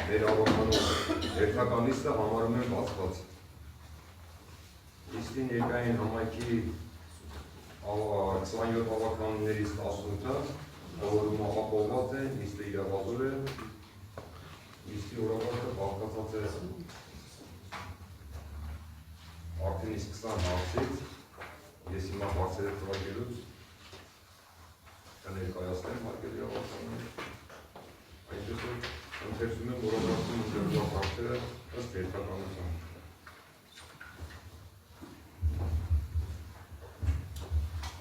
Մեր ավականով երթականիստը համարում են բացված։ Իստին երկային համայնքի 27 ավականներից 18-ը որում ապահովված են, իստը իրավազոր է, իստի օրակարգը բաղկացած է արդեն իսկ 20 հարցից, ես հիմա հարցերը ծրագիրուց կներկայացնեմ հարգելի ավականներ, այնպես որ ընթերցում եմ որակարգում ընդգրկված հարցերը ըստ երթականության։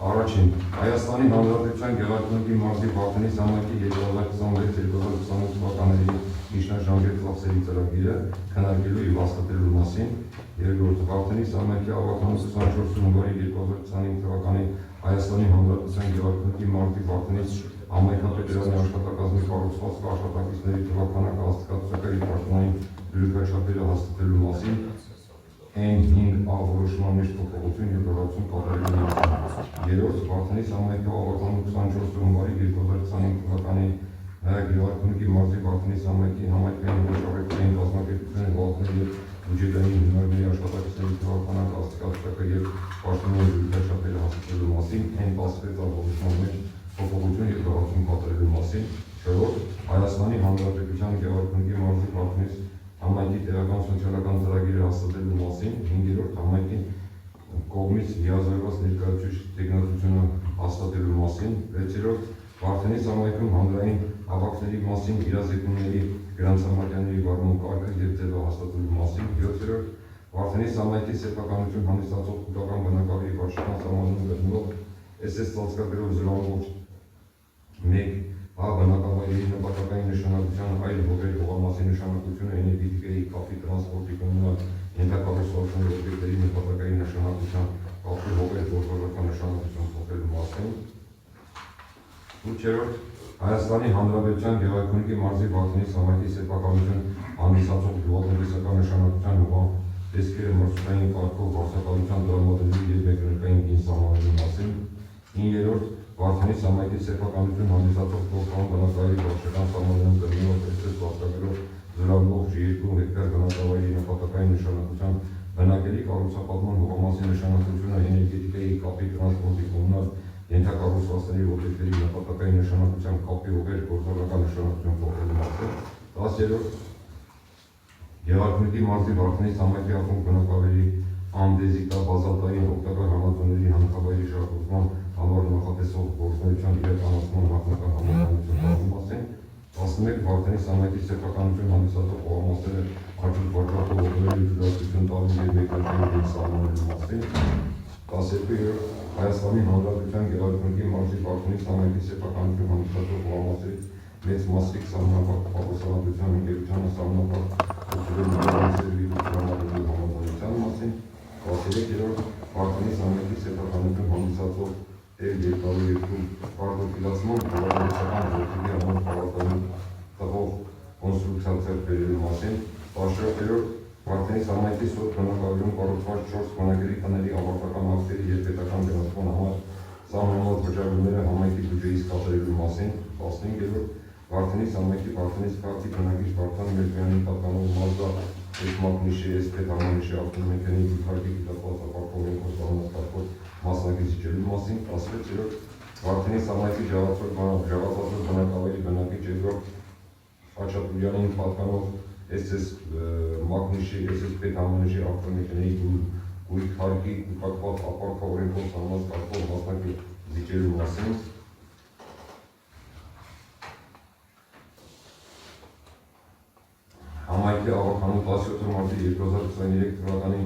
Առաջին, Հայաստանի Հանրապետության Գեղարքունիքի մարզի Վարդենիս համայնքի 2026-2028 թվականների միջնաժամկետ ծախսերի ծրագիրը քննարկելու և հաստատելու մասին։ Երկրորդ, Վարդենիս համայնքի ավականու 24 հունվարի 2025 թվականի Հայաստանի Հանրապետության Գեղարքունիքի մարզի Վարդենիս համայնքապետարանի աշխատակազմի կառուցվածքը աշխատակիցների թվականակ հաստատակցական պաշտոնային դրույքաչափերը հաստատելու մասին։ N5 որոշման մեջ փոփոխություն և լրացում կատարելու մասին։ Երրորդ, Վարդենիս համայնքի ավականու 24 հունվարի 2025 թվականի Գեղարքունիքի մարզի Վարդենիս համայնքի համայնքային վարչապետային կազմակերպությունների վարկաների և բյուջետային հիմնարկների աշխատակիցների թվականակ հաստատակցական և պաշտոնային դրույքաչափերը հաստատելու մասին։ N16 որոշման մեջ փոփոխություն և լրացում կատարելու մասին։ Չորրորդ, Հայաստանի Հանրապետության Գեղարքունիքի մարզի Վարդենիս համայնքի տեղական սոցիալական ծրագիրը հաստատելու մասին։ Հինգերորդ, համայնքի կողմից լիազորված ներկայացուցիչ տեխնատությունը հաստատելու մասին։ Վեցերորդ, Վարդենիս համայնքում հանրային հավաքների մասին իրազեկումների գրանցամատյանների վարման կարգը և ձևը հաստատելու մասին։ Յոթերորդ, Վարդենիս համայնքի սեփականություն հանդիսացող քուտական բնակավայրի վարչական սահմաններում գտնվող SS ծածկագրով զրահով 1 բնակավայրերի նպատակային նշանակության այլ հողեր հողամասի նշանակությունը էներգետիկայի, կապի, տրանսպորտի, կոմունալ ենթակառուցվածքների օբյեկտների նպատակային նշանակության կապի հողեր գործողական նշանակություն փոխելու մասին։ 8-րդ, Հայաստանի Հանրապետության Գեղարքունիքի մարզի Վարդենիս համայնքի սեփականություն հանդիսացող գյուղատնտեսական նշանակության հողամ տեսքերը մրցութային կարգով վարձակալության տրամադրելու և մեկնարկային գին սահմանելու մասին։ 9-րդ, Վարդենիս համայնքի սեփականություն հանդիսացող գործական բնակավայրի վարչական սահմաններում գտնվող SS ծածկագրով զրահվող 2 հեկտար բնակավայրի նպատակային նշանակության բնակելի կառուցապատման հողամասի նշանակությունը էներգետիկայի, կապի, տրանսպորտի, կոմունալ ենթակառուցվածքների օբյեկտների նպատակային նշանակության կապի հողեր գործողական նշանակություն փոխելու մասին։ 10-րդ, Գեղարքունիքի մարզի Վարդենիս համայնքի ակումբ բնակավայրի անդեզիտաբազալտային օգտակար համաձայնների հանքավայրի շահագործման համար նախատեսող գործունեության իրականացման նախնական համաձայնություն տալու մասին։ 11. Վարդենիս համայնքի սեփականություն հանդիսացող հողամասերը հաջորդ վաճառքով օգնելու թույլատվություն տալու և մեկնարկային գին սահմանելու մասին։ 12. Հայաստանի Հանրապետության Գեղարքունիքի մարզի Վարդենիս համայնքի սեփականություն հանդիսացող հողամասերի մեծ մասիկ սահմանափակ պատասխանատվության ընկերությանը սահմանափակ համաձայնության մասին։ 13. Վարդենիս համայնքի սեփականություն հանդիսացող երկարու կարգոֆիլացման հողագործական ոլորտի համար պարարտային տվող կոնստրուկցիա բերելու մասին։ 17. Վարդենիս համայնքի սոտ բնակավայրում կառուցված 4 բնակելի տների ավարտական ակտերի և պետական գրանցման համար սահմանված վճարումները համայնքի բյուջեից կատարելու մասին։ 15. Վարդենիս համայնքի Վարդենիս քաղաքի բնակիչ Վարդան Մերկոյանի պատկանող Մազդա Էսմակնիշի SP համանիշի ավտոմեքենի դիքարկի գիտակված ապարքովենքով սահմանափակված մասնակիցելու մասին։ 16. Վարդենիս համայնքի Ժաղացածոր բնակավայրի բնակիչ Էդվարդ Խաչատուրյանին պատկանող SS Մակնիշի SP համանիշի ավտոմեքենայի գույք հարկի դիքարկված ապարքովենքով սահմանափակված մասնակիցելու մասին։ Համայնքի ավականու 17 մարտի 2023 թվականի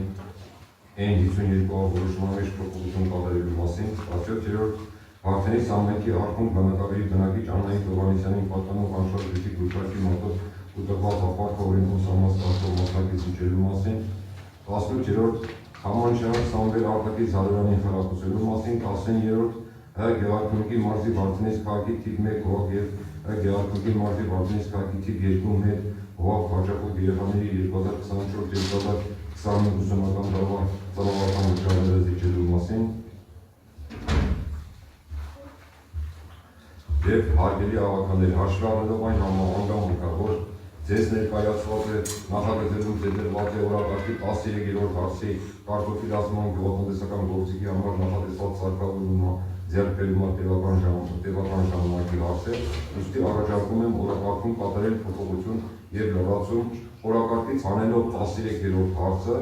N52 որոշման մեջ փոփոխություն կատարելու մասին։ 17-րդ Վարդենիս համայնքի Արխունք բնակավայրի բնակիչ Աննայիկ Հովհաննիսյանին պատկանող անշարժ գույքի գույքարկի մոտով կուտակված ապարքովենքով սահմանափակված մասնակիցելու մասին։ 18-րդ Համանշյան Սամվել Արտակից Զարյանին խրախուսելու մասին։ 19-րդ Գեղարքունիքի մարզի Վարդենիս քաղաքի թիվ 1 հողով եւ Գեղարքունիքի մարզի Վարդենիս քաղաքի թիվ 2 մետ հողով հաջողող երեխաների 2024-2025 ուսումնական տարվա ծավալական վճարները զիջելու մասին եւ հարգելի ավականներ, հաշվի առնելով այն հանգամանքը, որ ձեզ ներկայացված է նախագծերում ձեռնարկված է օրակարգի 13-րդ հարցի կարգոֆիլացման գյուղատնտեսական գործիքի համար նախատեսված սարքավորումը ձեռքբերումը տևական ժամանակի հարց է, ուստի առաջարկում եմ օրակարգում կատարել փոփոխություն եւ լրացում օրակարգից հանելով 13-րդ հարցը,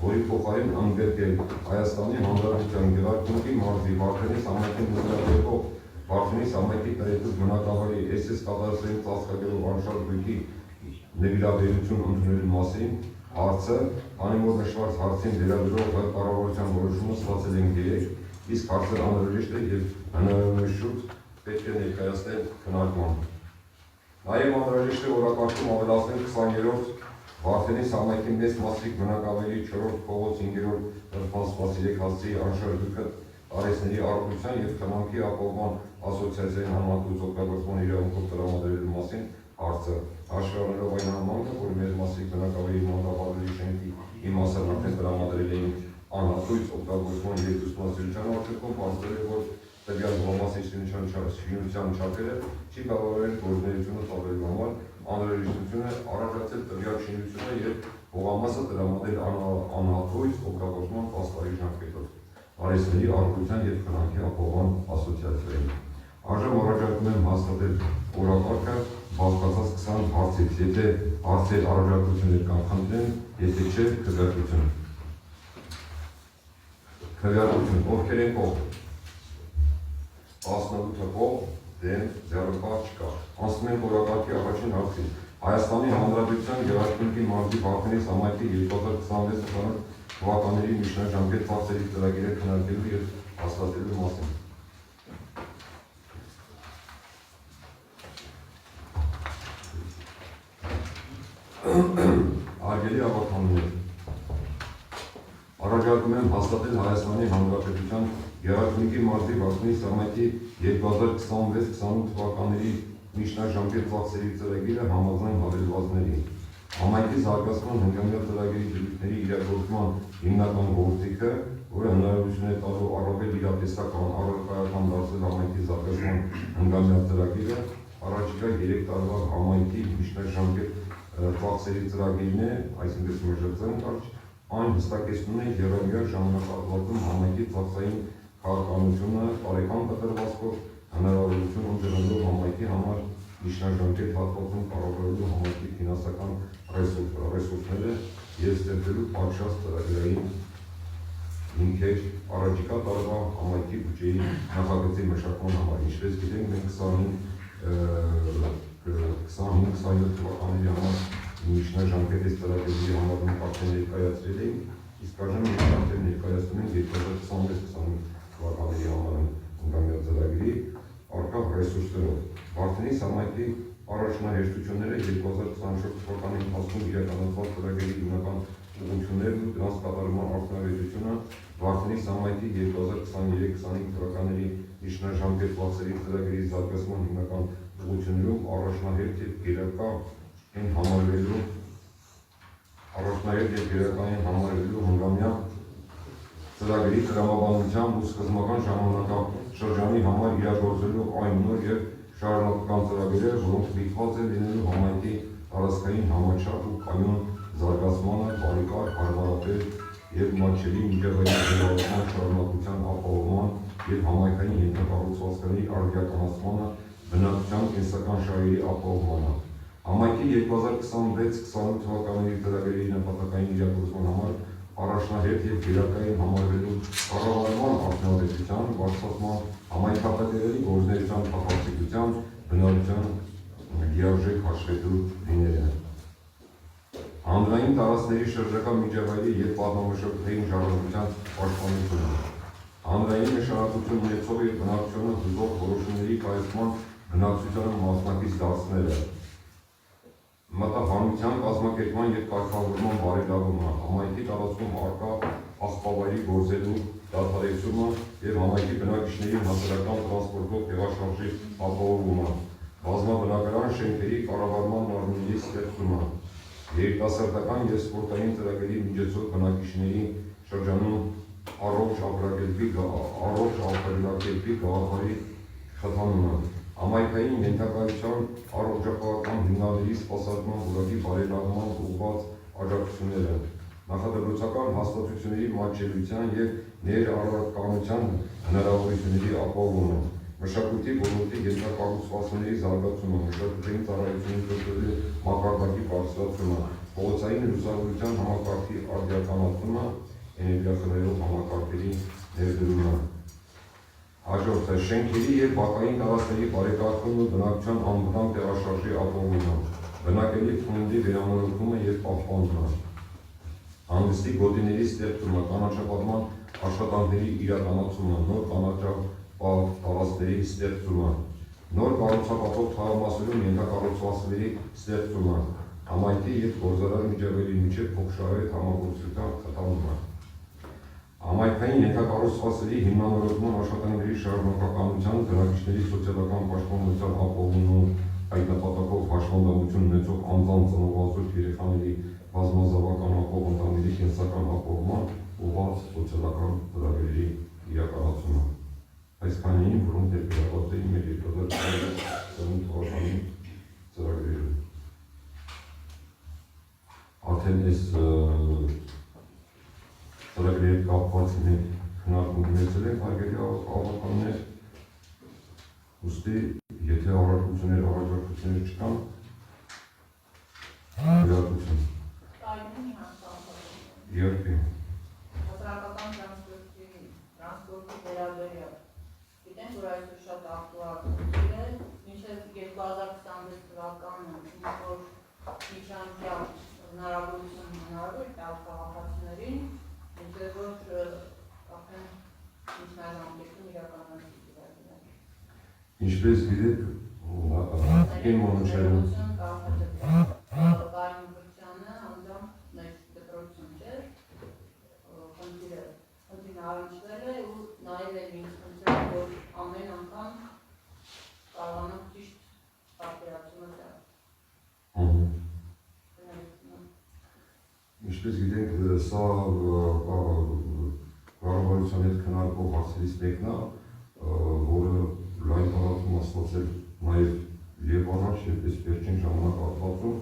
որի փոխարեն ընդգրկել Հայաստանի Հանրապետության Գեղարքունիքի մարզի Վարդենիս համայնքի նկատելով Վարդենիս համայնքի տնտես բնակավարի SS կատարածային ծածկագրով անշարժ գույքի նվիրաբերություն ընդունելու մասին հարցը, քանի որ նշված հարցին վերաբերող կառավարության որոշումը ստացել են 3, իսկ հարցը անհրաժեշտ է եւ հնարավորինշուտ պետք է ներկայացնել քննարկման։ Նաեւ անհրաժեշտ է օրակարգում ավելացնել 20-րդ Վարդենիս համայնքի մեծ մասիկ բնակավայրի 4-րդ փողոց 5-րդ Սպասիրեք հասցեի անշարժ գույքը արհեստների առողջության եւ խնամքի ապահովման ասոցիացիայի համատուց օգտագործման իրավունքով տրամադրելու մասին հարցը, հաշվի առնելով այն հանգամանքը, որ մեր մասիկ բնակավայրի մանդապարների շենքի իմաստն արդեն տրամադրել էին անհատույց օգտագործման եւ ուսումնասիրության արդյունքում պարզվել է, որ տվյալ զբաղմասի շինության չափերը չի բավարարել գործունեությունը ծավալելու համար, անհրաժեշտություն է առաջացել տվյալ շինությունը եւ հողամասը տրամադրել անհատույց օգտագործման պաստառի ժամկետով արհեստների առողջության եւ խնամքի ապահովման ասոցիացիային։ Այժմ առաջարկում եմ հաստատել օրակարգը բաղկացած 20 հարցից, եթե հարցեր առաջարկություններ կան խնդրեմ, եթե չէ քվեարկություն։ Քվեարկություն, ովքեր են կողմ։ 18 կողմ, դեմ, ձեռնպահ չկա։ Անցնում ենք օրակարգի առաջին հարցին։ Հայաստանի Հանրապետության Գեղարքունիքի մարզի Վարդենիս համայնքի 2026 թվականների միջնաժամկետ ծախսերի ծրագիրը քննարկելու եւ հաստատելու մասին։ Հարգելի ավականներ, առաջարկում եմ հաստատել Հայաստանի Հանրապետության Գեղարքունիքի մարզի Վարդենիս համայնքի 2026-28 թվականների միջնաժամկետ ծախսերի ծրագիրը համաձայն հավելվածների։ Համայնքի զարգացման հնգամյա ծրագրերի դրույթների իրագործման հիմնական գործիքը, որը հնարավորություն է տալու առավել իրատեսական առարկայական դարձնել համայնքի զարգացման հնգամյա ծրագիրը, առաջիկա 3 տարվա համայնքի միջնաժամկետ ծախսերի ծրագիրն է, այսինքն մշտական կարճ, այն հստակեցնում է եռամյա ժամանակահատվածում համայնքի ծախսային քաղաքականությունը տարեկան կտրվածքով հնարավորություն ընձեռնելով համայնքի համար միջնաժամկետ հատվածում կառավարելու համայնքի ֆինանսական ռեսուրսները եւ ստեղծելու պատշաճ ծրագրային հիմքեր առաջիկա տարվա համայնքի բյուջեի նախագծի մշակման համար։ Ինչպես գիտենք, մենք 25-27 թվականների համար միջնաժամկետի ծրագրերի համարում արդեն ներկայացրել ենք, իսկ այժմ մենք արդեն ներկայացնում ենք 2026-28 թվականների համարում հնգամյա ծրագրի առկա ռեսուրսներով։ Վարդենիս համայնքի առաջնահերթությունները 2024 թվականի ընթացքում իրականացված ծրագրերի հիմնական ուղղություններն ու դրանց կատարման արդյունավետությունը Վարդենիս համայնքի 2023-25 թվականների միջնաժամկետ ծախսերի ծրագրի զարգացման հիմնական ուղղություններում առաջնահերթ եւ գերակա են համարվելու հնգամյա ծրագրի տրամաբանությամբ ու սկզբնական ժամանակաշրջանի համար իրագործելու այն նոր եւ շարունակական ծրագրերը, որոնք միտված են լինելու համայնքի տարածքային համաչափ ու կանոն զարգացմանը, բարեկարգ, հարմարավետ եւ մատչելի միջավայրի ձևավորման շարունակության ապահովման եւ համայնքային ենթակառուցվածքների արդիականացմանը, բնակչության կենսական շահերի ապահովմանը։ Համայնքի 2026-28 թվականների ծրագրերի նպատակային իրագործման համար առաջնահերթ եւ գերակային համարվելու կառավարման արդյունավետության, բարձրացման, համայնքապետերի գործունեության փոխհատուցության, բնավորության լիարժեք հաշվետու լինելը։ Հանրային տարածքների շրջակա միջավայրի եւ պատմամշակութային ժառանգության պաշտպանությունը։ Հանրային նշանակություն ունեցող եւ բնակչությունը հուզող որոշումների կայացման բնակչությանը մասնակից դարձնելը։ Մտահանության կազմակերպման եւ կարգավորման բարելավումը, համայնքի տարածքում առկա աղբավայրի գործելու դադարեցումը։ արտադրությունը և համայնքի բնակիչների հասարակական տրանսպորտով տեղաշարժի ապահովումը, բազմաբնակարան շենքերի կառավարման նորմերի ստեղծումը, երիտասարդական և սպորտային ծրագրերի միջոցով բնակիչների շրջանում առողջ ապրելակերպի գաղափարի խթանումը, համայնքային ենթակայության առողջապահական հիմնադրամների սպասարկման որակի բարելավման ուղղված աջակցությունները, նախադրոցական հաստատությունների մատչելիության և ներառականության հնարավորությունների ապահովումը, մշակույթի ոլորտի ենթակառուցվածքների զարգացումը, մշակութային ծառայությունների տրտվելու մակարդակի բարձրացումը, փողոցային լուսավորության համակարգի արդիականացումը, էներգիախնայող համակարգերի ներդրումը։ Հաջորդը շենքերի և բակային տարածքների բարեկարգումն ու բնակչության անվտանգ տեղաշարժի ապահովումը, բնակելի ֆոնդի վերանորոգումը և պահպանումը, հանգստի գոտիների ստեղծումը, կանաչապատման աշխատանքների իրականացումը, նոր կանաչապատ տարածքների ստեղծումը, նոր կառուցապատող թաղամասերում ենթակառուցվածքների ստեղծումը, համայնքի և գործարար միջավայրի միջև փոխշահույթ համագործակցության խթանումը, համայնքային ենթակառուցվածքների հիմնանորոգման աշխատանքների շարունակականության, բնակիչների սոցիալական պաշտպանության ապահովումն այդ նպատակով հաշվանդամություն ունեցող անձանց ծնողազուրկ երեխաների բազմազավական ապահով ընտանիքի կենսական ապահովման ուղղված սոցիալական ծրագրերի իրականացումը։ Այսքանին, որոնք ներկայացված էին մեր 2020 թվականի ծրագրերում։ Արդեն այս ծրագրերի հետ կապված մենք քննարկում ունեցել ենք հարգելի ավականներ, ուստի եթե առաջարկություններ չկան, գրատություն։ Իհարկե։ Հասարակական տրանսպորտի վերաբերյալ գիտենք, որ այսօր շատ ակտուալ է, մինչև 2026 թվականը ինչ-որ միջանկյալ հնարավորություն հնարավոր տալ քաղաքացիներին, մինչև որ արդեն միջնաժամկետում իրականացվի ծրագրերը։ Ինչպես գիտեք, իմ մոնոչերում Արնչվել է ու նաև էլ ինձ խնդրել, որ ամեն անգամ կարողանանք ճիշտ պատկերացումը տալ։ Ինչպես գիտենք, սա կառավարության հետ քննարկվող հարցերից մեկն է, որը լայն տարածքում ստացել նաև եւ առաջ եւ այս վերջին ժամանակահատվածում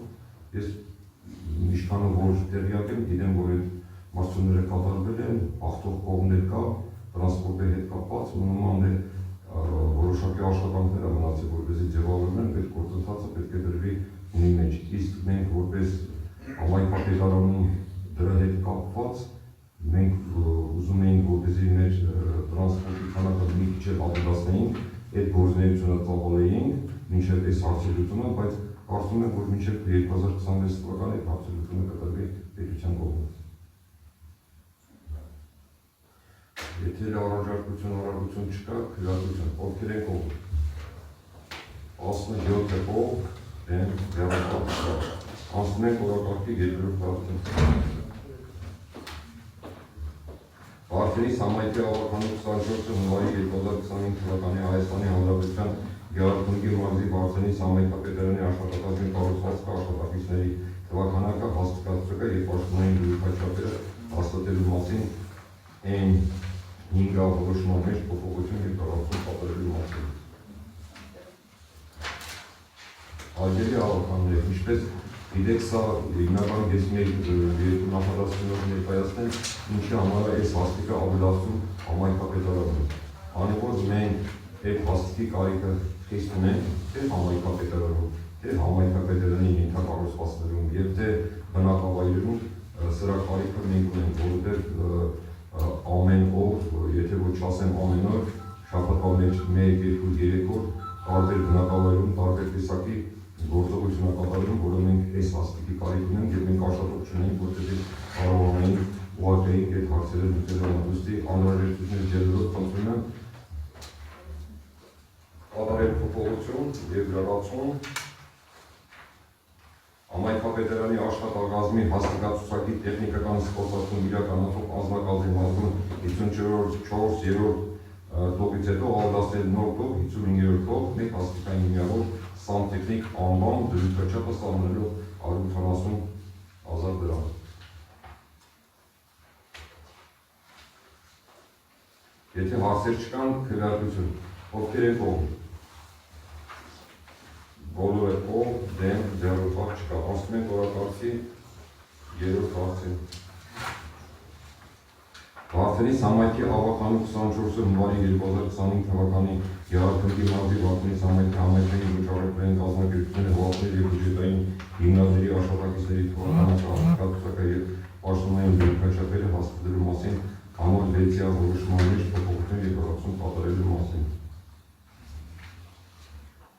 ես ինչքանով որ տեղյակ եմ, գիտեմ, որ այդ մարզությունները կատարվել են, հաղթող կողմներ կա, տրանսպորտի հետ կապված, մնում է որոշակի աշխատանքներ մնացել, որպեսզի ձևավորվեն, այդ գործընթացը պետք է դրվի ունի մեջ։ Իսկ մենք որպես համայնքապետարանում դրա հետ կապված, մենք ուզում էինք, որպեսզի մեր տրանսպորտի քանակը մի քիչ ավելացնեինք, այդ գործունեությունը ծավալեինք, մինչև այս հարցերությունը, բայց կարծում եմ, որ մինչև 2026 թվականի այդ հարցերությունը կտրվի պետության կողմից։ Եթե առաջարկություն չկա, քրեատվություն, ովքեր են կողմ։ 17 կողմ են վերապատկը։ Անցնում ենք օրակարգի երկրորդ հարցին։ Բարդենիս համայնքի ավականու 24 հունվարի 2025 թվականի Հայաստանի Հանրապետության Գեղարքունիքի մարզի Բարդենիս համայնքապետարանի աշխատակազմի կառուցվածքը աշխատակիցների թվականակը հաստատակցումը և պաշտոնային դուրքաչափերը հաստատելու մասին այն 5 որոշման մեջ փոփոխություն և կառուցում կատարելու մասին։ Հարգելի ավականներ, ինչպես գիտեք, սա հիմնականում ես մեր երկու նախադասությունով ներկայացնեմ, ինչի համար է այս հաստիկը ավելացում համայնքապետարանում։ Քանի որ մենք այդ հաստիկի կարիքը խիստ ունենք թե համայնքապետարանում, թե համայնքապետարանի ենթակառուցվածքներում և թե բնակավայրերում սրա կարիքը մենք ունենք, որովհետև ամեն օր, եթե ոչ ասեմ ամեն օր, շաբաթվա մեջ 1, 2, 3 օր տարբեր բնակավայրում տարբեր տեսակի գործողություն կատարում, որը մենք այս հաստիկի կարիք ունենք և մենք աշխատող չունենք, որպեսզի կարողանային ուղղակի այդ հարցերը լուծել ուստի անհրաժեշտությունից ելնելով խնդրում եմ կատարել փոփոխություն և լրացում Համայնքապետարանի աշխատակազմի հաստատացուցակի տեխնիկական սպորտածություն իրականացող անձնակազմի մազում 54-րդ տողից հետո ավելացնել նոր տող 55-րդ տող, մեկ հաստիկային միավոր սանտեխնիկ անվան դրույթաչափը սահմանելով 170,000 դրամ։ Եթե հարցեր չկան, քվեարկություն, ովքեր են կողմ։ Բոլորը կողմ, դեմ, ձեռնպահ չկա։ Ասում ենք օրակարգի երրորդ հարցին։ Վարդենիս համայնքի ավականու 24 հունվարի 2025 թվականի Գեղարքունիքի մարզի Վարդենիս համայնքի համայնքային վճարագրային կազմակերպությունների հողատների և բյուջետային հիմնադրամների աշխատակիցների թվականական և պաշտոնային դրույթաչափերը հաստատելու մասին համար 6-յա որոշման մեջ փոփոխություն և լրացում կատարելու մասին։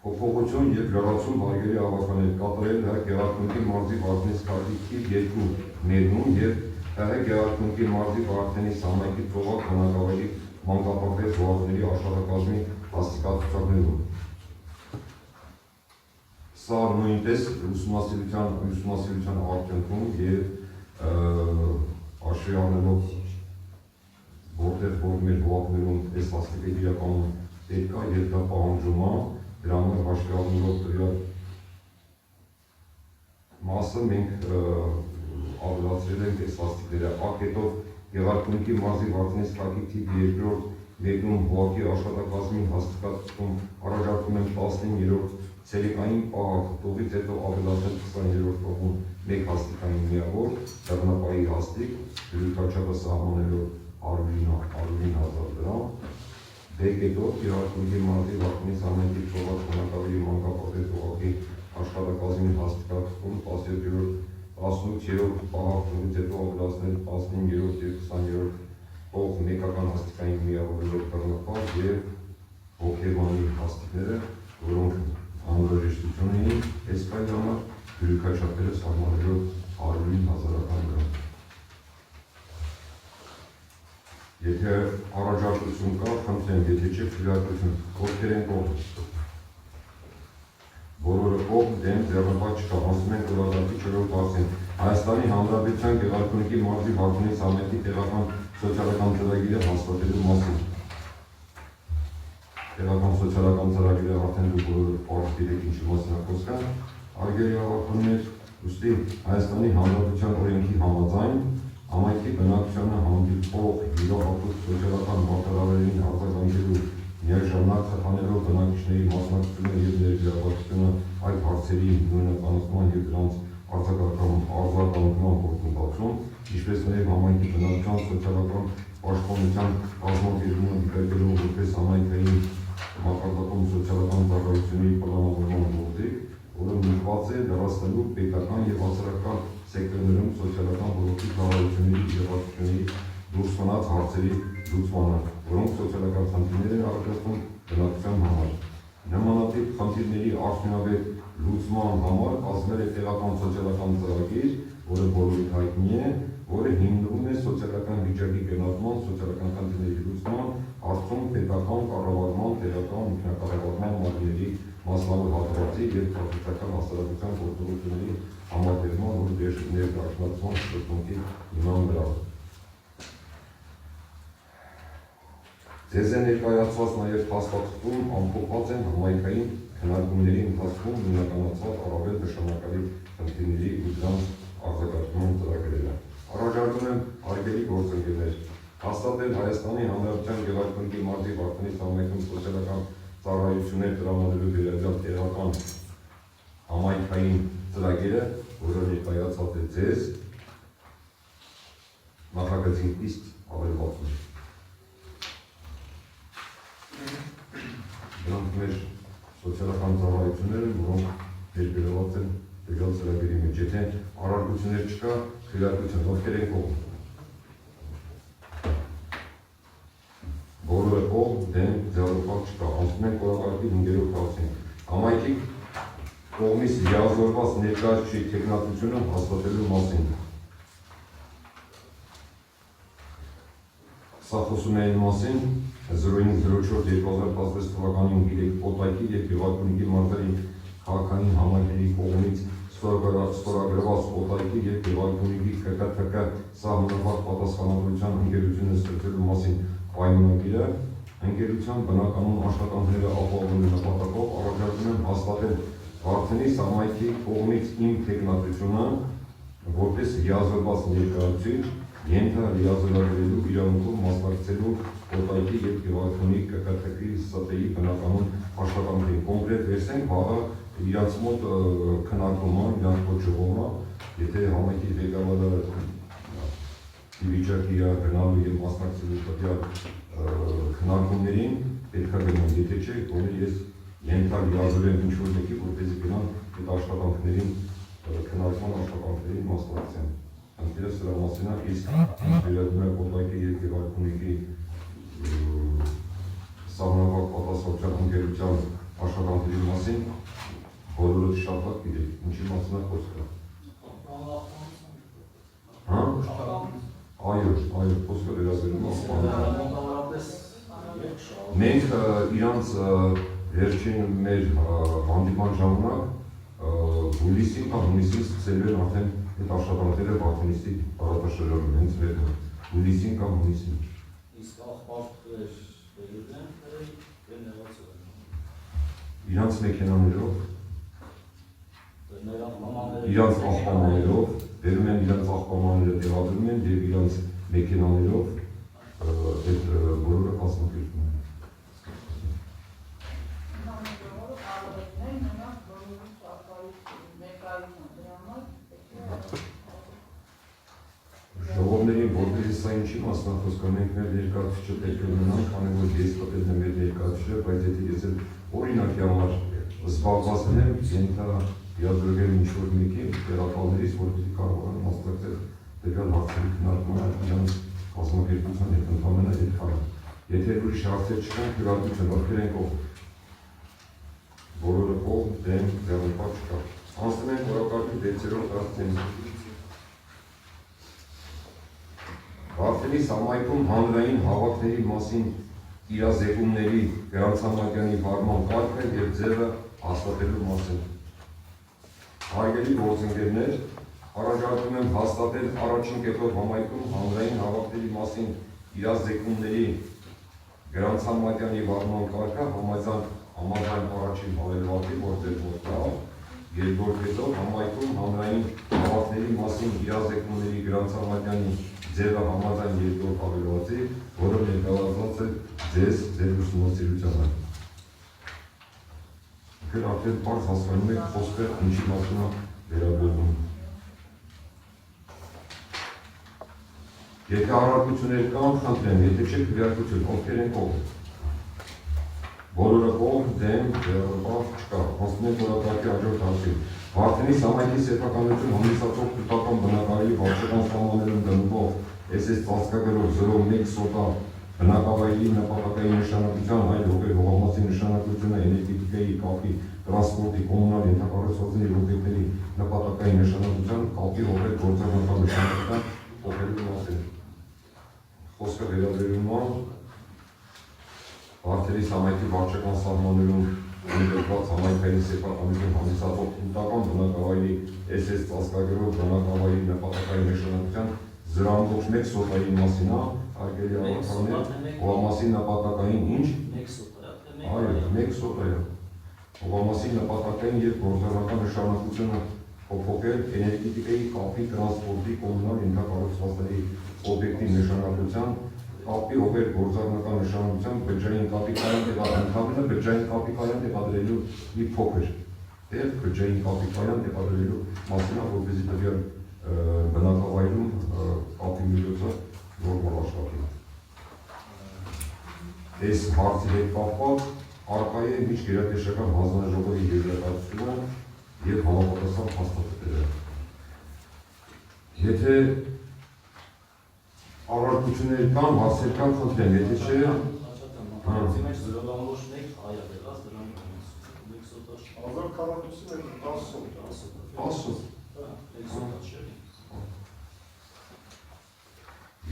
Փոփոխություն և լրացում վայրերի ավականներ կատարել Հայ Գեղարքունիքի մարզի Վարդենիս քարտի թիվ 2 ներմուն և Հայ Գեղարքունիքի մարզի Վարդենիս համայնքի ծովակ բնակավայրի մանկապարտեզ հողատների աշխատակազմի հաստատացուցակներում։ Սա նույնպես ուսումնասիրության արդյունքում և հաշվի առնելով որտեղ մեր հողատներում այս հաստիկը իրականում պետք է և դա պահանջում է, դրա համար հաշվի առնելով տվյալ մասը մենք ավելացրել ենք այս հաստիկները։ Ակետով Գեղարքունիքի մարզի Վարդենիս քարտի թիվ 2-րդ մեկնում հողակի աշխատակազմի հաստատում առաջարկում են 15-րդ ցելիկային պահակ, տողից հետո ավելացնել 20-րդ տողում մեկ հաստիկային միավոր, դառնապահի հաստիկ, դրույթաչափը սահմանելով 100,000 դրամ, Բեկետով Գեղարքունիքի մարզի Վարդենիս համայնքի ծովակ բնակավայրի մանկապարտեզ հողակի աշխատակազմի հաստատում 18-րդ պահակ, տողից հետո ավելացնել 15-րդ և 20-րդ տող մեկական հաստիկային միավորելով դառնապահ և հոգեբանի հաստիկները, որոնք անհրաժեշտություն էին այս կայլ համար դրույթաչափերը սահմանելով 100,000 դրամ։ Եթե առաջարկություն կա, խնդրեմ, եթե չէ քվեարկություն, ովքեր են կողմ։ Բոլորը կողմ, դեմ, ձեռնպահ չկա, ասում ենք օրակարգի 4-րդ հարցին։ Հայաստանի Հանրապետության Գեղարքունիքի մարզի Վարդենիս համայնքի տեղական սոցիալական ծրագիրը հաստատելու մասին։ Տեղական սոցիալական ծրագիրը արդեն դուք բոլորը պարզ գիտեք ինչի մասին է խոսքը, հարգելի հավաքություններ, ուստի Հայաստանի Հանրապետության օրենքի համաձայն համայնքի բնակչությանը հանդիպող յուրահատուկ սոցիալական մարտահրավերներին արձագանքելու միաժամանակ խթանելով բնակիչների մասնակցությունը և ներգրավվածությունը այդ հարցերի նույնականացման և դրանց արձագանքման գործընթացում, ինչպես նաև համայնքի բնակչության սոցիալական պաշտպանության կազմակերպումը դիտարկելով որպես համայնքային մակարդակում սոցիալական ծառայությունների պլանավորման գործիք, որը միտված է լրացնելու պետական և հասարակական սեկտորներում սոցիալական ոլորտի ծառայությունների իրավասությունների դուրս մնաց հարցերի լուծմանը, որոնք սոցիալական խնդիրներ են առաջացնում բնակչության համար։ Նմանատիպ խնդիրների արդյունավետ լուծման համար կազմվել է տեղական սոցիալական ծրագիր, որը բոլորին հայտնի է, որը հիմնվում է սոցիալական վիճակի գնահատման, սոցիալական խնդիրների լուծման հարցում պետական կառավարման, տեղական ինքնակառավարման մարմինների մասնավոր հատվածի և քաղաքական հասարակության գործողությունների համատեղման ու ներդաշնակցման սկզբունքի հիման վրա։ Ձեզ է ներկայացված նաև փաստաթղթում ամփոփված են համայնքային քննարկումների ընթացքում նույնականացված առավել նշանակալի խնդիրների ու դրանց արձագանքման ծրագրերը։ Առաջարկում եմ հարգելի գործընկերներ, հաստատել Հայաստանի Հանրապետության Գեղարքունիքի մարզի Վարդենիս համայնքում սոցիալական ծառայություններ տրամադրելու վերաբերյալ տեղական համայնքային ծրագիրը, որը ներկայացված է ձեզ նախագծին իսկ ավելվածում։ Դրանք մեր սոցիալական ծառայությունները, որոնք ներգրավված են տվյալ ծրագրի մեջ։ Եթե առարկություններ չկա, քվեարկություն, ովքեր են կողմ։ Բոլորը կողմ, դեմ, ձեռնպահ չկա, ասում ենք օրակարգի 5-րդ հարցին։ Համայնքի կողմից լիազորված ներկայացուցիչ թեկնածությունը հաստատելու մասին։ Սա խոսում է այն մասին 0504-2016 թվականին Գիտեք Պոտայքի և Գեղարքունիքի մարզերի քաղաքային համայնքների կողմից ստորագրված օտայքի և Գեղարքունիքի ԿԿԹԿ սահմանված պատասխանատվության ընկերությունը ստեղծելու մասին պայմանագիրը ընկերության բնականոն աշխատանքները ապահովելու նպատակով առաջարկում եմ հաստատել Վարդենի Սամայքի կողմից իմ թեկնածությունը որպես լիազորված ներկայացուցիչ ենթալիազորագրելու իրավունքով մասնակցելու օտայքի և Գեղարքունիքի ԿԿԹԿ-ի ՍՏ-ի բնականոն աշխատանքներին։ Կոնկրետ վերցնենք, վաղը իրանց մոտ քննարկում է, իրանց մոտ ժողովն է, եթե համայնքի ղեկավարը վիճակի է գնալու և մասնակցելու տվյալ քննարկումներին, պետք է գնան, եթե չէ, գոնե ես ենթալիազորեմ ինչ-որ մեկի, որպեսզի գնան այդ աշխատանքներին, քննարկման աշխատանքներին մասնակցեն։ Ընկերս սրա մասին է, իսկ վերաբերում է օտայքի և Գեղարքունիքի սահմանված պատասխանատվության ընկերության աշխատանքների մասին բոլորը շատ լավ գիտեք, ինչի մասին է խոսքը։ Հա? Այո, խոսքը վերաբերում է աղբանին։ Մենք իրանց վերջին մեր հանդիպման ժամանակ հուլիսին կամ հունիսին սկսելու են արդեն այդ աշխատանքները Վարդենիստի տարածաշրջանում, հենց մեր հուլիսին կամ հունիսին։ Իսկ աղբաններ վերել են իրանց մեքենաներով, իրանց աղբաններով, վերում են իրանց աղբանները տեղադրում են և իրանց մեքենաներով այդ բոլորը կազմակերպում են։ Ժողովներին, որպեսզի սա ինչի մասն է խոսքը, մենք մեր ներկայացուցիչը պետք է ունենանք, քանի որ ես պատերն եմ մեր ներկայացուցիչը, բայց եթե ես օրինակի համար զբաղված եմ, ենթալիազորվել ինչ-որ մեկի տեղակալներից, որպեսզի կարողանան մասնակցել տվյալ հարցերի քննարկմանը իրանց կազմակերպության հետ ընդամենը այդքանը։ Եթե ուրիշ հարցեր չկան, քվեարկություն ովքեր են կողմ։ Բոլորը կողմ, դեմ, ձեռնպատ չկա։ Անցնում ենք օրակարգի 6-րդ հարցին։ Վարդենի Սամայքում հանրային հավաքների մասին իրազեկումների Գրանցամատյանի վարման կարգը և ձևը հաստատելու մասին։ Հարգելի գործընկերներ, առաջարկում եմ հաստատել առաջին կետով համայնքում հանրային հավաքների մասին իրազեկումների Գրանցամատյանի վարման կարգը համաձայն առաջին հավելվածի, որ ձեր մոտ կա, երկրորդ կետով համայնքում հանրային հավաքների մասին իրազեկումների Գրանցամատյանի ձևը համաձայն երկրորդ հավելվածի, որը ներկայացված է ձեզ ձեր ուսումնասիրությանը։ Ովքեր արդեն պարզ հասկանում եք խոսքը ինչի մասին է վերաբերվում։ Եթե առարկություններ կան, խնդրեմ, եթե չէ քվեարկություն, ովքեր են կողմ։ Բոլորը կողմ, դեմ, ձեռնպատ չկա։ Խոսում ենք օրակարգի հաջորդ հարցին։ Վարդենի Սամայքի սեփականություն հանդիսացող քրթական բնակարանի վարչական սահմաններում դնվող SS ծածկագրով 01 սոտա բնակավայրի նպատակային նշանակության, այլ հողեր հողամասի նշանակությունը, էներգետիկայի, կապի, տրանսպորտի, կոմունալ ենթակառուցվածքների օբյեկտների նպատակային նշանակության, կապի հողեր գործառնական նշանակության փոխելու մասին։ Խոսքը վերաբերում է Վարդենի Սամայքի վարչական սահմաններում ընդգրկված համայնքային սեփականություն հանդիսացող քրթական բնակավայրի SS ծածկագրով բնակավայրի նպատակային նշանակության 0.1 սոտայի մասին է, արգելի ավարտաներ, հողամասի նպատակային ինչ? 1 սոտա։ Այո, 1 սոտա է։ Հողամասի նպատակային և գործառնական նշանակությունը փոփոխել էներգետիկայի, կապի, տրանսպորտի, կոմունալ ենթակառուցվածքների օբյեկտի նշանակության, կապի հողեր գործառնական նշանակության, բջջային կապի կայան տեղադրելու, բջջային կապի կայան տեղադրելու մի փոքր տեղ, բջջային կապի կայան տեղադրելու մասին է, որպեսզի տվյալ բնակավայրում կապի միջոցը նորմալ աշխատի։ Այս հարցի հետ կապված առկա է միջգերատեսչական հանձնաժողովի եզրակացությունը և համապատասխան փաստաթղթերը։ Եթե առարկություններ կան, հարցեր կան, խնդրեմ, եթե չէ,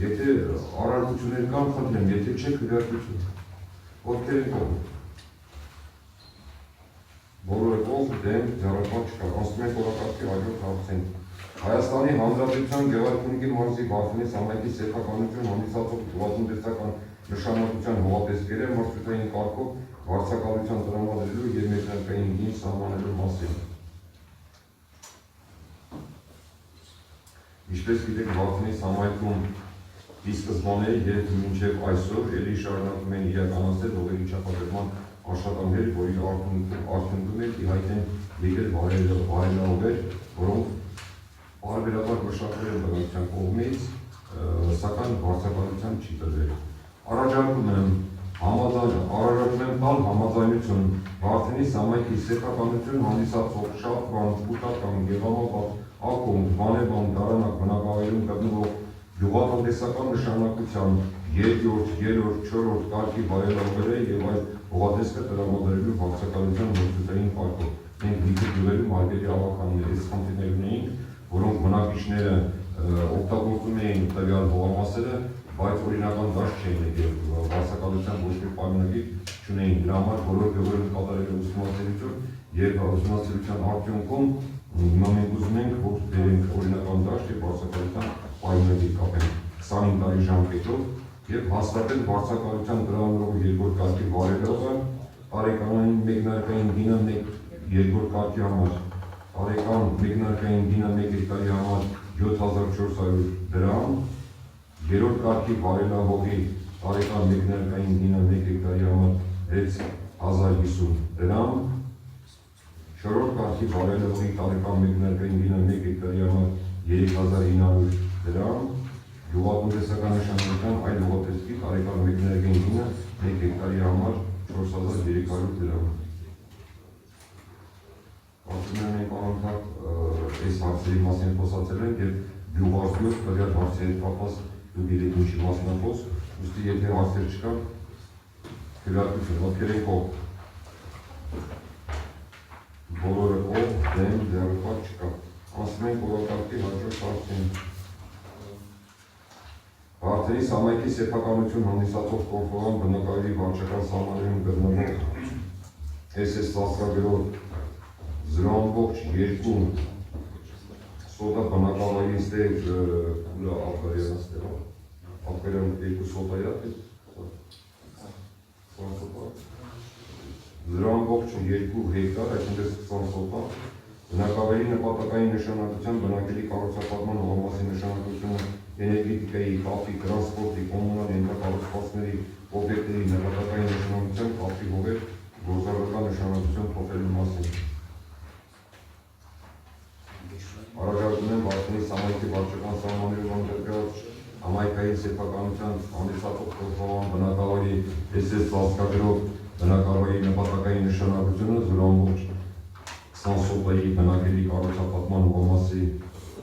եթե առարկություններ կան, խնդրեմ, եթե չէ, քվեարկություն։ Ովքեր են կողմ։ Բոլորը կողմ դեմ ձեռնպատ չկա։ Անցնում ենք օրակարգի հաջորդ հարցին։ Հայաստանի Հանրապետության Գեղարքունիքի մարզի Վարդենիս համայնքի սեփականություն հանդիսացող գյուղատնտեսական նշանակության հողատեսկերը մարզպետային կարգով վարձակալության տրամադրելու և մեկնարկային գին սահմանելու մասին։ Ինչպես գիտեք, Վարդենիս համայնքում ի սկզբանե և մինչև այսօր ելի շարունակում են իրականացնել հողերի չափադրման աշխատանքներ, որի արդյունքում է ի հայտ են եկել վայելահողեր, որոնք պարբերաբար մշակվել են բնակչության կողմից, սակայն վարձակալության չի տրվել։ Առաջարկում եմ տալ համաձայնություն Վարդենիս համայնքի սեփականություն հանդիսացող Շահբան, Կուտական, Գեղամապատ, Ակումբ, Վանեբան, Դարանակ բնակավայրում գտնվող գյուղատնտեսական նշանակության 2-րդ, 3-րդ, 4-րդ կարգի վայելահողերը և այլ հողատեսկը տրամադրելու վարձակալության մրցութային կարգով։ Մենք լիքը գյուղերում արգելի ավականներ այս խնդիրներ ունեինք, որոնք բնակիչները օգտագործում էին տվյալ հողամասերը, բայց օրինական դաշտ չէին եկել, վարձակալության ոչ մի պայմանագիր չունեին։ Դրա համար բոլոր գյուղերում կատարել է ուսումնասիրություն և ուսումնասիրության արդյունքում հիմա մենք ուզում ենք, որ բերենք օրինական դաշտ և վարձակալության պայմանագիր կապենք 25 տարի ժամկետով և հաստատել վարձակալության տրամադրող երկրորդ կարգի վայելողը տարեկանային մեկնարկային գինը 2-րդ կարգի համար, տարեկան մեկնարկային գինը 1 հեկտարի համար 7400 դրամ, 3-րդ կարգի վայելահողի տարեկան մեկնարկային գինը 1 հեկտարի համար 6050 դրամ, 4-րդ կարգի վայելահողի տարեկան մեկնարկային գինը 1 հեկտարի համար 3900 դրամ, գյուղատնտեսական նշանակության այլ հողատեսկի տարեկան մեկնարկային գինը 1 հեկտարի համար 4300 դրամ։ Կարծում եմ մենք անընդհատ այս հարցերի մասին խոսացել ենք և գյուղարդյոց տվյալ հարցերի կապված դու գիտեք ինչի մասին է խոսք, ուստի եթե հարցեր չկան, քվեարկություն, ովքեր են կողմ։ Բոլորը կողմ, դեմ, ձեռնպատ չկա։ Անցնում ենք օրակարգի հաջորդ հարցին։ Վարդենիս համայնքի սեփականություն հանդիսացող կողմնորոշ բնակավայրի վարչական սահմաններում գտնվող SS ծածկագրով 0.2 սոտա բնակավայրից դեպ ուրա աղարյան ստեղով, աղարյան 2 սոտայա, 0.2 հեկտար, այսինքն 20 սոտա, բնակավայրի նպատակային նշանակության բնակելի կառուցապատման հողամասի նշանակությունը էներգետիկայի, կապի, տրանսպորտի, կոմունալ ենթակառուցվածքների, օբյեկտների նպատակային նշանակության կապի հողեր գործառնական նշանակություն փոխելու մասին։ Առաջարկում եմ Վարդենիս համայնքի վարչական սահմաններում ընդգրկված համայնքային սեփականության հանդիսացող կողմնորոշ բնակավայրի SS ծածկագրով բնակավայրի նպատակային նշանակությունը 0.20 սոտայի բնակելի կառուցապատման հողամասի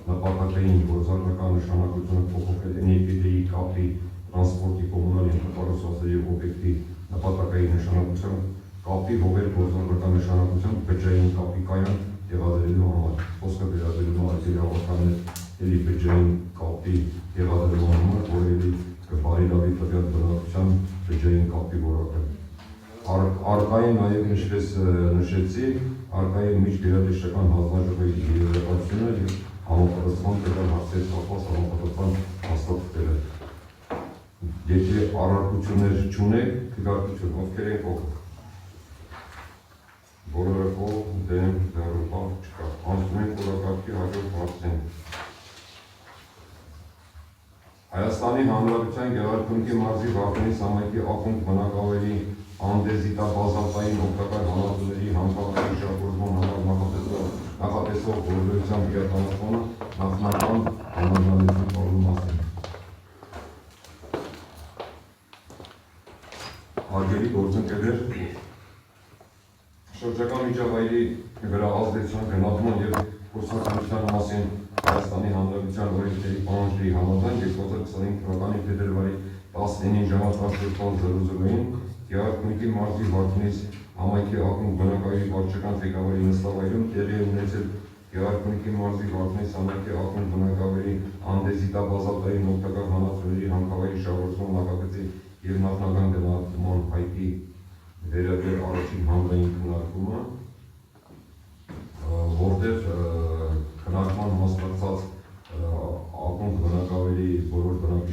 նպատակային գործառնական նշանակությունը փոխել էներգետիկայի, կապի, տրանսպորտի, կոմունալ ենթակառուցվածքների օբյեկտի նպատակային նշանակության կապի հողեր գործառնական նշանակության բջջային կապի կայան տեղադրելու համար։ Խոսքը վերաբերում է արգելի ավականներ ելի բջջային կապի տեղադրելու համար, որ ելի բարելավի տվյալ բնակության բջջային կապի որակը։ Արկային նաև ինչպես նշեցի, արկայի միջգերատեսչական հանձնաժողովի երևակայությունը և համապատասխան տվյալ հարցերի կապված համապատասխան հաստատվելը։ Եթե առարկություններ չունեք, քվեարկություն, ովքեր են կողմ։ Բոլորը կողմ, դեմ, ձեռնպատ չկա։ Անցնում ենք օրակարգի հաջորդ հարցին։ Հայաստանի Հանրապետության Գեղարքունիքի մարզի Վարդենիս համայնքի ակումբ բնակավայրի անդեզիտաբազալտային օգտակար հանածուների հանքավայրի շահգործման համար նախատեսող գործողության իրականացմանը նախնական համաձայնություն տալու մասին։ Հարգելի գործընկերներ, շրջակա միջավայրի վրա ազդեցության գնահատման և գործընկերության մասին Հայաստանի Հանրապետության օրենքների պահանջների համաձայն 2025 թվականի փետրվարի 19-ին ժամը 14:00-ին Գեղարքունիքի մարզի Վարդենիս համայնքի ակումբ բնակավայրի վարչական ղեկավարի նստավայրում տեղի է ունեցել Գեղարքունիքի մարզի Վարդենիս համայնքի ակումբ բնակավայրի անդեզիտաբազալտային օգտակար հանածուների հանքավայրի շահգործման նախագծի և նախնական գնահատման հայտի վերաբերյալ առաջին հանրային քննարկումը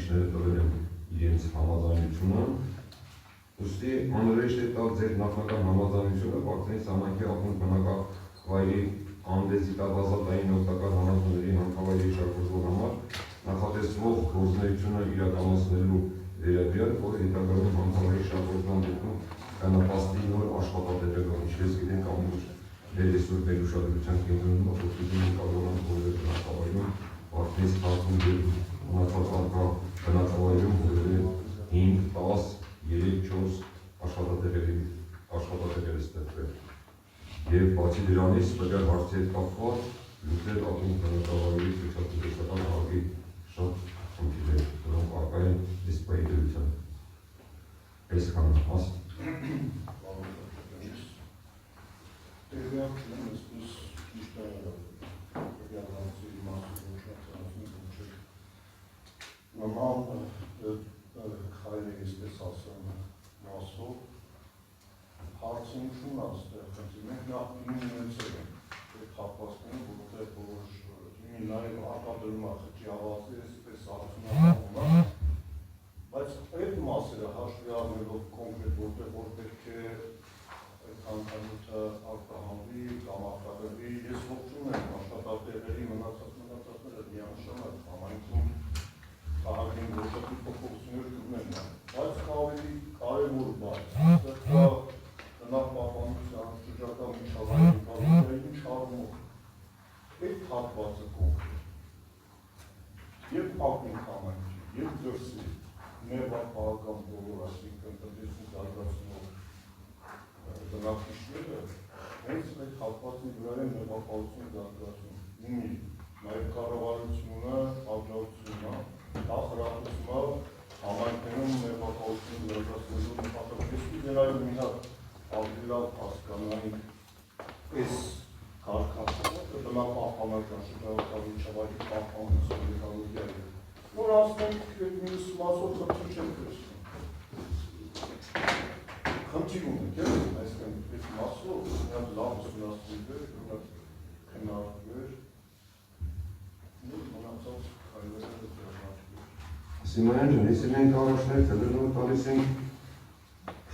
բնակիչները տվել են իրենց համաձայնությունը։ Ուստի անհրաժեշտ է տալ ձեր նախնական համաձայնությունը Վարդենիս համայնքի ակումբ բնակավայրի անդեզիտաբազատային օգտակար հանածուների հանքավայրի շահագործման համար նախատեսվող գործունեությունը իրականացնելու վերաբերյալ, որը հետագայում հանքավայրի շահագործման դեպքում կանապաստի նոր աշխատատեղեկան, ինչպես գիտենք ամբողջ մեր այսօր մեր ուշադրության կենտրոնում օգտագործում կառավարման բոլոր բնակավայրում Վարդենիս քաղաքում եւ մնացած արկա բնակավայրում 5, 10, 3, 4 աշխատատեղեր ստեղծվել։ Եվ բացի դրանից տվյալ հարցի հետ կապված լուծել ակումբ բնակավայրի սոցիալ-տնտեսական արգի շատ խնդիրներ, որոնք առկա են դիսպլեյի դրությամբ։ Այսքանը ասա։ Տեղյակ չեմ, այսպես ճիշտ է տեղյակացի մասը ոչնացնի նման քայլը այսպես ասեմ մասով հարցը ինչու՞ն է ստեղ խնդիր։ Մենք նախ ունեցել ենք այդ հապաստումը, որտեղ որ նաև հակադրում է խճի ավազի այսպես արդյունավետում է, բայց այդ մասերը հաշվի առնելով կոնկրետ որտեղ որ պետք է հանքանյութը արտահանվի կամ արտադրվի, ես ողջունում եմ աշխատատեղերի մնացածները միանշանակ համայնքում քաղաքին որոշակի փոփոխություններ կունենան, բայց ավելի կարևոր բան, այստեղ կա բնապահպանության, շրջակա միջավայրի կառուցվածքի ինչ առումով այդ հատվածը կոնկրետ եւ ակումբ համայնքի եւ դրսի ներբաղական բոլոր այսինքն տնտեսություն զարգացնող բնակիչները հենց այդ հատվածի վրա են ներբաղություն զարգացնում, ունի նաև կառավարությունը, աջակցությունը, նախարարությունը համայնքներում ներբաղություն զարգացնելու նպատակով։ Ես կուզենայի մի հատ ավելի լավ հասկանալ այս կարգախոսը բնապահպանական շրջակա միջավայրի պահպանության տեխնոլոգիայի, որ ասենք մյուս մասով խնդիր չեն տեսնում։ Խնդիր ունենք, այսինքն այդ մասով միած լավ ուսումնասիրվել, քննարկվել, մնացած քայլերը Սիմոնյան ջան, ես մենք առաջներ թելերնով տալիս ենք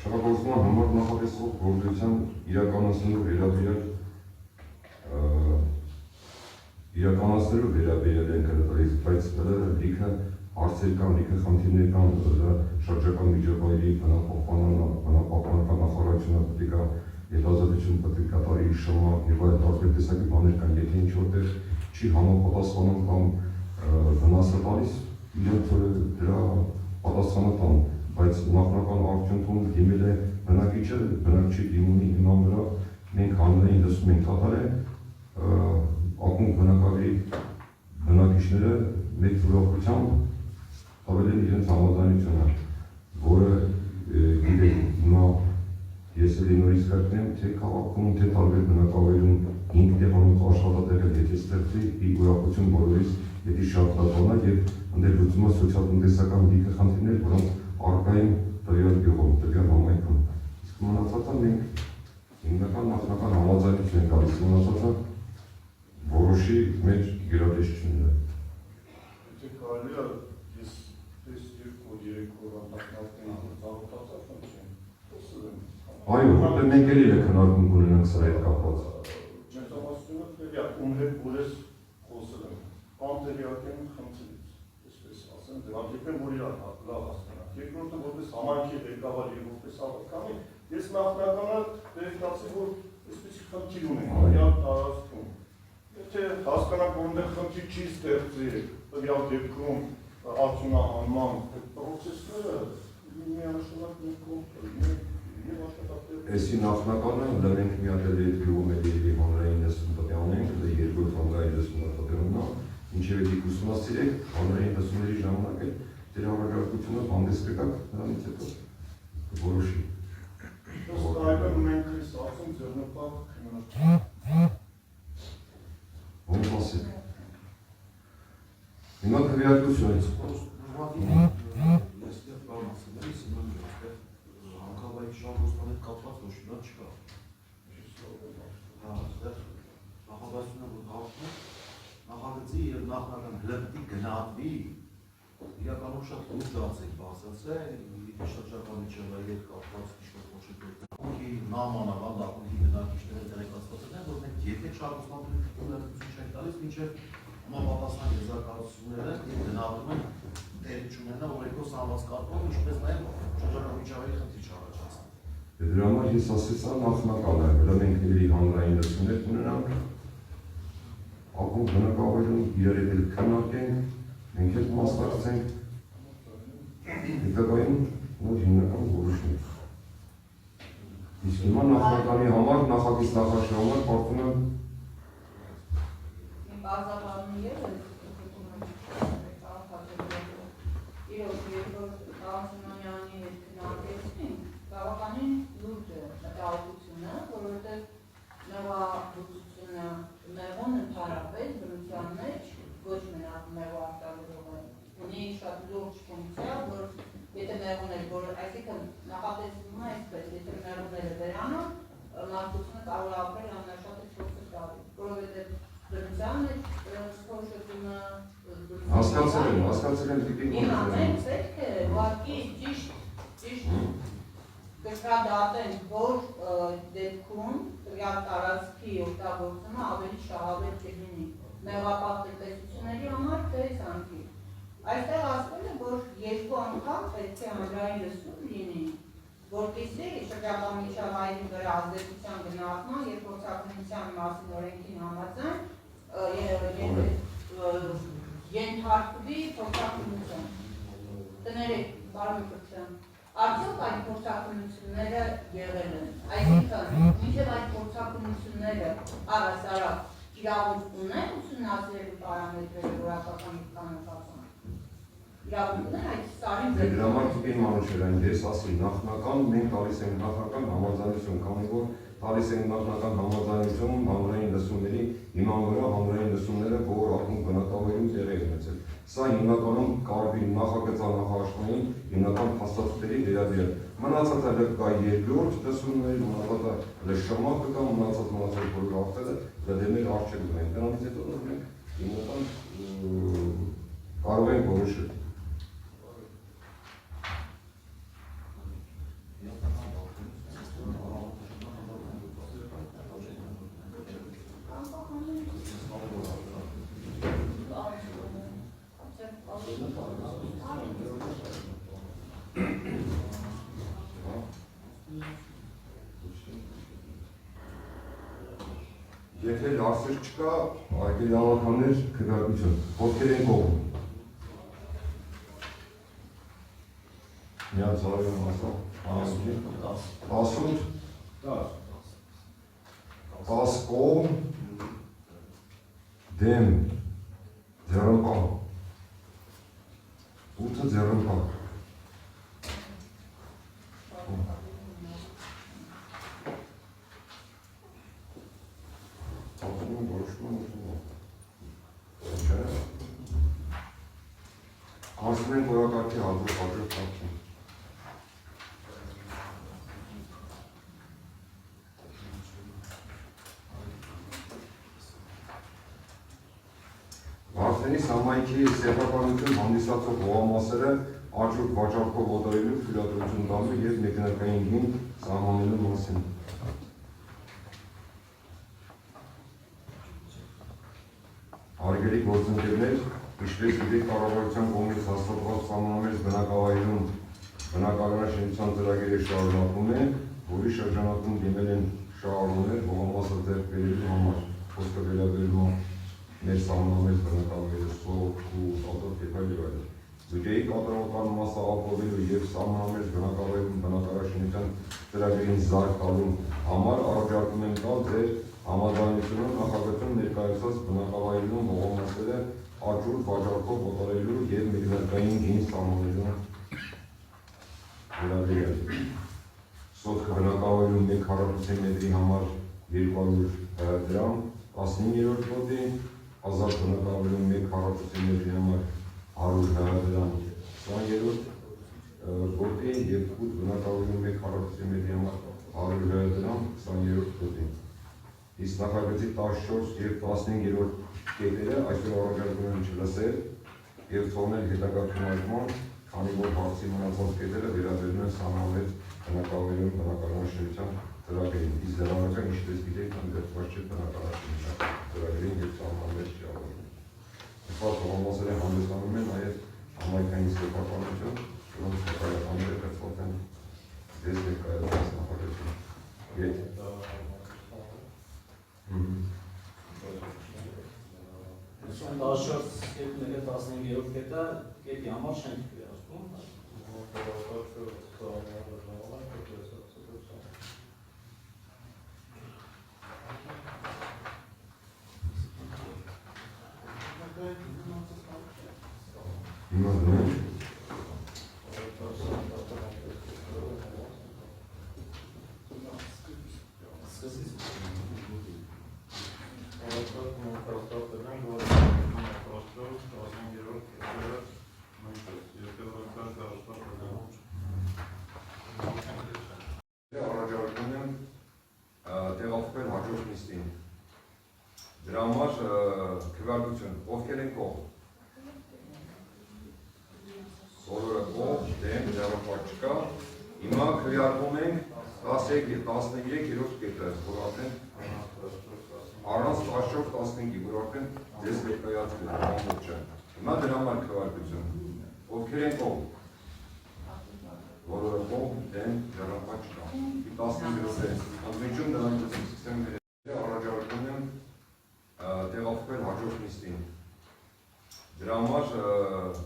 շահագործման համար նախատեսվող գործունեության իրականացնելու վերաբերյալ ենք հրատարակել, բայց լիքը հարցեր կան, լիքը խնդիրներ կան, շրջակա միջավայրի բնապահպանական նախարարությունը պետք է հետազոտություն պետք է կատարի շմա եւ այլ տարբեր տեսակի բաներ կան, եթե ինչ որտեղ չի համապատասխանում կամ վնաս է տալիս, իրենք դրա պատասխանը տան, բայց նախնական արդյունքում դիմել է բնակիչը, բնակչի դիմումի հիման վրա մենք հանրային լսում ենք կատարել, ակումբ բնակավայրի բնակիչները մեծ ուրախությամբ տվել են իրենց համաձայնությունը, որը գիտեք, հիմա ես էլի նորից կրկնեմ, թե քաղաքում, թե տարբեր բնակավայրում 5 տեղանոց աշխատատեղեր, եթե ստեղծի, ի ուրախություն բոլորիս, եթե շատ լավանա եւ ընդեր լուծումը սոցիալ-տնտեսական լիքը խնդիրներ, որոնք առկա են տվյալ գյուղում, տվյալ համայնքում։ Իսկ մնացածը մենք հիմնական նախնական համաձայնություն ենք տալիս, մնացածը որոշի մեջ գերատեսչությունները։ Եթե կարելի է, ես 2-3 օր անտակնարկների ծաղոտացա խնդրեմ, խոսել եմ։ Այո, որտեղ մենք էլի է քննարկում կունենանք սրա հետ կապված։ Մեծամասնությունը տեղյակ, ում հետ որ ես խոսել եմ, անտեղյակ եմ խնդրից, այսպես ասեմ, դրանք եմ, որ իրար լավ հասկանանք։ Երկրորդը որպես համայնքի ղեկավար եւ որպես ավականի, ես նախնականը տեղեկացի, որ այսպես խնդիր ունենք տվյալ տարածքում։ Եթե հասկանանք, որ այնտեղ խնդիր չի ստեղծի, տվյալ դեպքում արդյունահանման պրոցեսները միանշանակ մենք կողմ եւ աշխատատեղեր։ Այսի նախնականը լրենք միատել է գյուղում էլի հանրային լսում պետք է անենք, երկրորդ հանրային լսումը պետք է ունենա, ինչեւ եք ուսումնասիրեք, հանրային լսումների ժամանակ էլ դեր հավաքակցությունը հանդես կգաք, նրանից հետո որոշի։ Ըստ այդմ մենք այս ասում ձեռնպատ քննարկում։ Ոնց ասեք։ Հիմա քվեարկություն է։ Հանքավայրի շահագործման հետ կապված ոչ մի բան չկա։ Նախաբացությունը որ հաղթում նախագծի եւ նախնական հլպտի գնահատվի իրականում շատ լուրջ հարց եք բացացել, շրջակայքի միջավայրի հետ կապված ինչ-որ ոչինչի նամանավանդ ակունքի բնակիչները տեղեկացված են, որ մենք եթե շահագործման չենք տալիս, մինչև համապատասխան եզրակացությունները գնահատում են տեղի չունենա օրենքով սահմանված կարգով, ինչպես նաև շրջակայքի միջավայրի խնդիր չառաջացնի։ Դրա համար ես ասեցա նախնական է, վրա մենք իրի հանրային լսումներ ունենանք, ակում բնակավայրում իրար հետ քննարկենք, մենք հետ մասնակցենք, հետագայում նոր հիմնական որոշներ։ Իսկ հիմա նախնականի համար, նախագիծ նախաշրջաններ պարտում եմ Բազաբանում ևս իրոք երկրորդ Սիմոնյանի հետ քննարկեցինք, բավականին լուրջ է մտահոգությունը, որովհետև մեղվաբուծությունը մեղուն ընդհանրապես բնության մեջ ոչ մենակ մեղու արտադրողը ունի շատ լուրջ ֆունկցիա, որ եթե մեղուներ, որ այսինքն նախատեսվում է այսպես, եթե մեղուները վերանան, մարդկությունը կարող է ապրել ամենաշատը 4 տարի, որովհետև բնության մեջ խոշոտումը հասկացել եմ դիպի Իմ ամեն պետք է ուղղակի ճիշտ կշռադատեն, որ դեպքում տվյալ տարածքի օգտագործումը ավելի շահավետ կլինի մեղվապահ տնտեսությունների համար թե ցանկի։ Այստեղ ասվել է, որ 2 անգամ պետք է հանրային լսում լինի, որպեսզի շրջակա միջավայրի վրա ազդեցության գնահատման եւ փորձաքննության մասին օրենքին համաձայն ենթարկվի փորձաքննության։ Տներեք, բարի կրթեմ։ Արդյոք այդ փորձաքննությունները եղել են։ Այսինքն, մինչև այդ փորձաքննությունները առասարակ իրավունք ունեն ուսումնասիրելու պարամետրերը որակական կանոնացան։ Իրավունք ունեն այդ սարին Դրա համար դիպի մանուշերային ես ասի նախնական մենք տալիս ենք նախնական համաձայնություն, քանի որ տալիս ենք նախնական համաձայնություն հանրային լսումների հիման վրա հանրային լսումները բոլոր ակումբ բնակավայրում տեղի են ունեցել։ Սա հիմնականում կարելի նախագծանախաշնային հիմնական փաստաթղթերի վերաբերյալ։ Մնացածը կա երկրորդ լսումներ, մնացածը շմակ կա, մնացած բոլոր ակտերը դա դեմեր արժեք ունեն։ Դրանից հետո մենք հիմնական կարող ենք որոշել։ Եթե լարսեր չկա, արկելի ավականներ քննարկություն, ովքեր են կողմ։ Միած զարյուն մասա, 10 կողմ, դեմ, ձեռնպահ, 8 ձեռնպահ։ Անցնենք որակարգի հաջող կարգին։ Վարդենի համայնքի սեփականություն հանդիսացող հողամասերը աճուրդ վաճառքով օտարելու թույլատրություն տալու և մեկնարկային գին սահմանելու մասին։ Հարգելի գործընկերներ, ինչպես գիտեք, կառավարության կողմից հաստատված սահմանամերձ բնակավայրում բնակարանաշինության ծրագիրը շարունակվում է, որի շրջանակում դիմել են շահառուներ հողամասը ձեռք բերելու համար, խոսքը վերաբերում է մեր սահմանամերձ բնակավայրը սով ու ատոք եւ այլն։ Բյուջեի կատարողական մասը ապահովելու եւ սահմանամերձ բնակավայրում բնակարանաշինության ծրագրին զարկ տալու համար առաջարկում են տալ ձեր համաձայնությունը նախագծում ներկայացված բնակավայրում հողամասերը աճուրդ վաճառքով օտարելու և մեկնարկային գին սահմանելու վերաբերյալ։ Սոտքը բնակավայրում 1 քառակուսի մետրի համար 200 դրամ, 15-րդ գոտի, ազատ բնակավայրում 1 քառակուսի մետրի համար 100 դրամ, 20-րդ գոտի և 8 բնակավայրում 1 քառակուսի մետրի համար 100 դրամ, 20-րդ գոտի։ Իսկ նախագծի 14 և 15-րդ կետերը այսօր առաջարկում եմ չլսել, եւ թողնել հետագա քննարկման, քանի որ հարցի մնացած կետերը վերաբերում են սահմանված բնակավայրում բնակարանաշինության ծրագրին, իսկ դրանական ինչպես գիտեք, ընդգրկված չէ բնակարանաշինության ծրագրին եւ սահմանված չի ավարտվում։ Նշված հողամասերը հանդիսանում են նաեւ համայնքային սեփականություն, որոնց նկարահանները կրծված են դες ներկայացված նախագծում։ Այսինքն 14 կետները 15-րդ կետը կետի համար չենք վերահսկում։ Հիմա դրանք առաջարկում եմ տեղափոխել հաջորդ նիստին։ Դրա համար քվեարկություն, ովքեր են կողմ։ Բոլորը կողմ, դեմ, ձեռնպատ չկա։ Հիմա քվեարկում ենք 13-րդ կետը, որ արդեն առանց 14-15-ի, որ արդեն ձեզ ներկայացվել է ամբողջը։ Հիմա դրա համար քվեարկություն, ովքեր են կողմ։ Բոլորը կողմ, դեմ, ձեռնպատ չկա։ 15-րդ է, ընդմիջում դրանք սկսեմ առաջարկում եմ տեղափոխել հաջորդ նիստին։ Դրա համար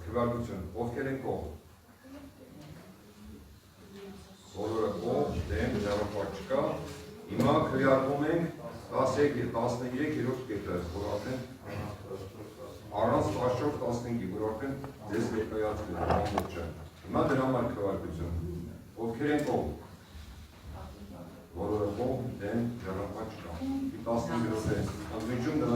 քվեարկություն, ովքեր են կողմ։ Բոլորը կողմ, դեմ, ձեռնպատ չկա։ Հիմա քվեարկում ենք 13-րդ կետը, որ արդեն առանց 14-15-ի, որ արդեն ձեզ ներկայացվել է ամբողջը։ Հիմա դրա համար քվեարկություն, ովքեր են կողմ։ Բոլորը կողմ, դեմ, ձեռնպատ չկա։ 15-րդ է, ընդմիջում դրանք